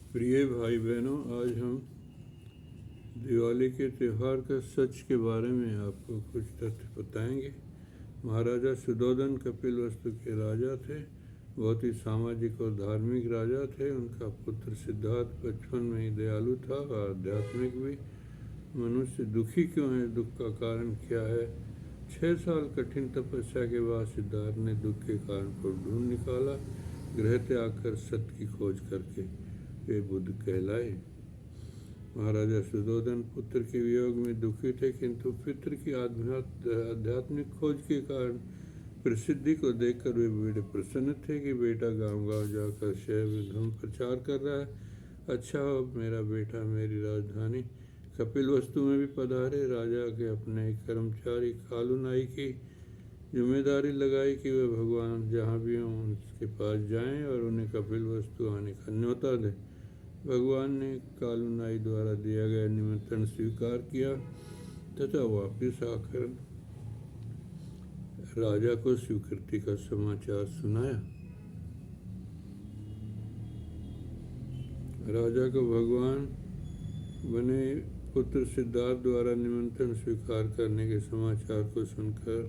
प्रिय भाई बहनों, आज हम दिवाली के त्यौहार का सच के बारे में आपको कुछ तथ्य बताएंगे। महाराजा सुधोधन कपिलवस्तु के राजा थे। बहुत ही सामाजिक और धार्मिक राजा थे। उनका पुत्र सिद्धार्थ बचपन में ही दयालु था और आध्यात्मिक भी। मनुष्य दुखी क्यों है, दुख का कारण क्या है? 6 साल कठिन तपस्या के बाद सिद्धार्थ ने दुख के कारण को ढूंढ निकाला। ग्रह त्याग कर सत्य की खोज करके वे बुद्ध कहलाए। महाराजा सुधोधन पुत्र के वियोग में दुखी थे, किंतु पितृ की आध्यात्मिक खोज के कारण प्रसिद्धि को देखकर वे बड़े प्रसन्न थे कि बेटा गांव-गांव जाकर शहर में धर्म प्रचार कर रहा है। अच्छा हो, मेरा बेटा मेरी राजधानी कपिलवस्तु में भी पधारे। राजा के अपने कर्मचारी कालूनाई की जिम्मेदारी लगाई कि वे भगवान जहाँ भी हों उनके पास जाएं और उन्हें कपिलवस्तु आने का न्योता दें। भगवान ने कालूनाई द्वारा दिया गया निमंत्रण स्वीकार किया तथा वापस आकर राजा को स्वीकृति का समाचार सुनाया। राजा को भगवान बने पुत्र सिद्धार्थ द्वारा निमंत्रण स्वीकार करने के समाचार को सुनकर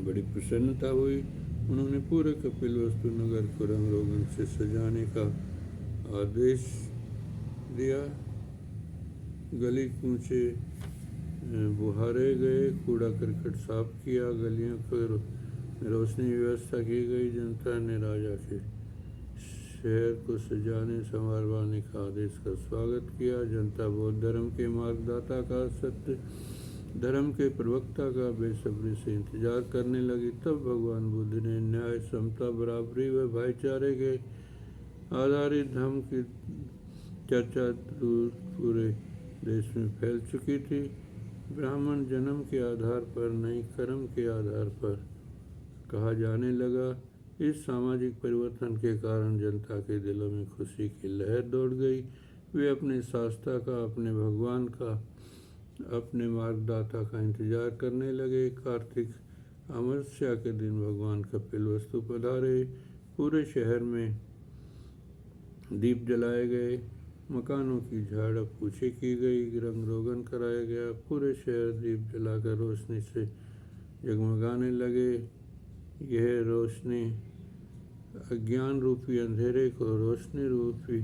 बड़ी प्रसन्नता हुई। उन्होंने पूरे कपिलवस्तु नगर को रंग रोगन से सजाने का आदेश दिया। गली कूचे बुहारे गए, कूड़ा करकट साफ किया, गलियों को रोशनी व्यवस्था की गई। जनता ने राजा के शहर को सजाने संवारवाने का आदेश का स्वागत किया। जनता बौद्ध धर्म के मार्गदाता का, सत्य धर्म के प्रवक्ता का बेसब्री से इंतजार करने लगी। तब भगवान बुद्ध ने न्याय, समता, बराबरी व भाईचारे के आधारित धर्म की चर्चा पूरे देश में फैल चुकी थी। ब्राह्मण जन्म के आधार पर नहीं, कर्म के आधार पर कहा जाने लगा। इस सामाजिक परिवर्तन के कारण जनता के दिलों में खुशी की लहर दौड़ गई। वे अपने शास्त्रा का, अपने भगवान का, अपने मार्गदाता का इंतजार करने लगे। कार्तिक अमावस्या के दिन भगवान कपिलवस्तु पधारे। पूरे शहर में दीप जलाए गए, मकानों की झाड़ पूछी की गई, रंग रोगन कराया गया। पूरे शहर दीप जलाकर रोशनी से जगमगाने लगे। यह रोशनी अज्ञान रूपी अंधेरे को रोशनी रूपी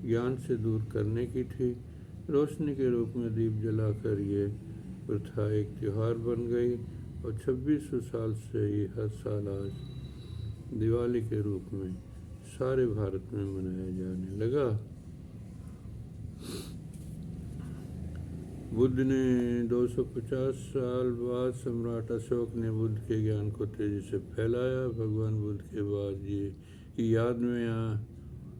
ज्ञान से दूर करने की थी। रोशनी के रूप में दीप जलाकर ये प्रथा एक त्यौहार बन गई और 2600 साल से ये हर साल आज दिवाली के रूप में सारे भारत में मनाया जाने लगा। बुद्ध ने 250 साल बाद सम्राट अशोक ने बुद्ध के ज्ञान को तेजी से फैलाया। भगवान बुद्ध के बाद ये की याद में यहाँ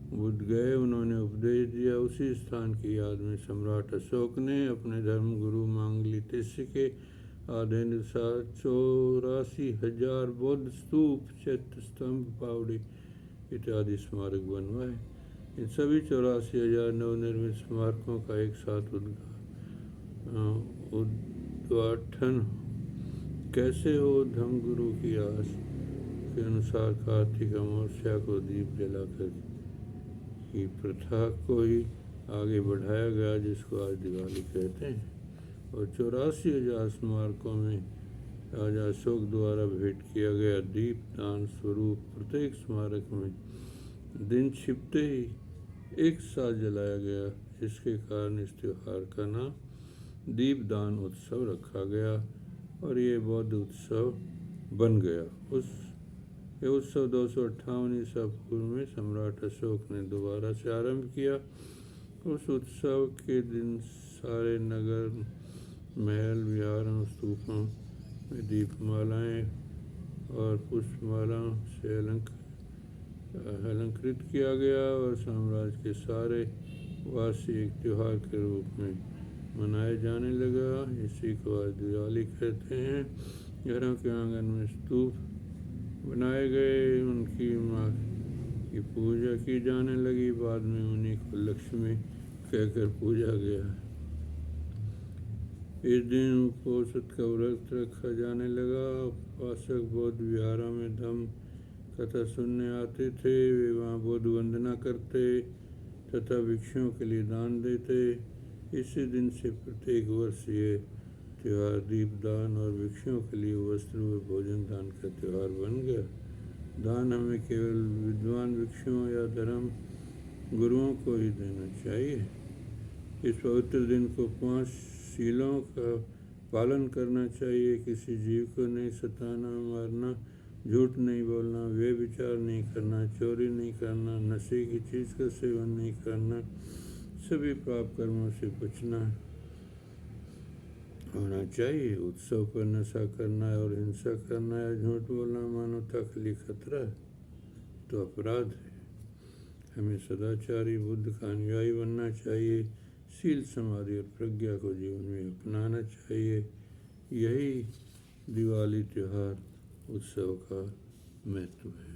बुद्ध गए, उन्होंने उपदेश दिया। उसी स्थान की याद में सम्राट अशोक ने अपने धर्म गुरु मांगली तिस्य के आदेशानुसार 84,000 बौद्ध स्तूप, चैत्य, स्तंभ, पावड़ी इत्यादि स्मारक बनवाए। इन सभी 84,000 नवनिर्मित स्मारकों का एक साथ उद्घाटन कैसे हो? धर्मगुरु की आस के अनुसार कार्तिक अमावस्या को दीप जलाकर की प्रथा को ही आगे बढ़ाया गया, जिसको आज दिवाली कहते हैं। और 84,000 स्मारकों में राजा अशोक द्वारा भेंट किया गया दीप दान स्वरूप प्रत्येक स्मारक में दिन छिपते ही एक साथ जलाया गया। इसके कारण इस त्यौहार का नाम दीपदान उत्सव रखा गया और ये बौद्ध उत्सव बन गया। ये उत्सव 258 ईसा पूर्व में सम्राट अशोक ने दोबारा से आरंभ किया। उस उत्सव के दिन सारे नगर, महल, विहारों, स्तूपों में दीपमालाएँ और पुष्पमालाओं से अलंकृत किया गया और साम्राज्य के सारे वासी एक त्यौहार के रूप में मनाए जाने लगा। इसी को आज दिवाली कहते हैं। घरों के आंगन में स्तूप बनाए गए, उनकी माँ की पूजा की जाने लगी। बाद में उन्हीं को लक्ष्मी कहकर पूजा गया। इस दिन उपोषित का व्रत रखा जाने लगा। उपासक बौद्ध विहारों में धम्म कथा सुनने आते थे, वे वहाँ बुद्ध वंदना करते तथा भिक्षुओं के लिए दान देते। इसी दिन से प्रत्येक वर्ष ये त्यौहार दीपदान और भिक्षुओं के लिए वस्त्र व भोजन दान का त्यौहार बन गया। दान हमें केवल विद्वान भिक्षुओं या धर्म गुरुओं को ही देना चाहिए। इस पवित्र दिन को 5 शीलों का पालन करना चाहिए। किसी जीव को नहीं सताना, मारना, झूठ नहीं बोलना, व्यभिचार नहीं करना, चोरी नहीं करना, नशे की चीज़ का सेवन नहीं करना, सभी पाप कर्मों से बचना होना चाहिए। उत्सव पर नशा करना और हिंसा करना या झूठ बोलना मानवता के लिए खतरा है, तो अपराध है। हमें सदाचारी बुद्ध का अनुयायी बनना चाहिए। शील, समाधि और प्रज्ञा को जीवन में अपनाना चाहिए। यही दिवाली त्यौहार उत्सव का महत्व है।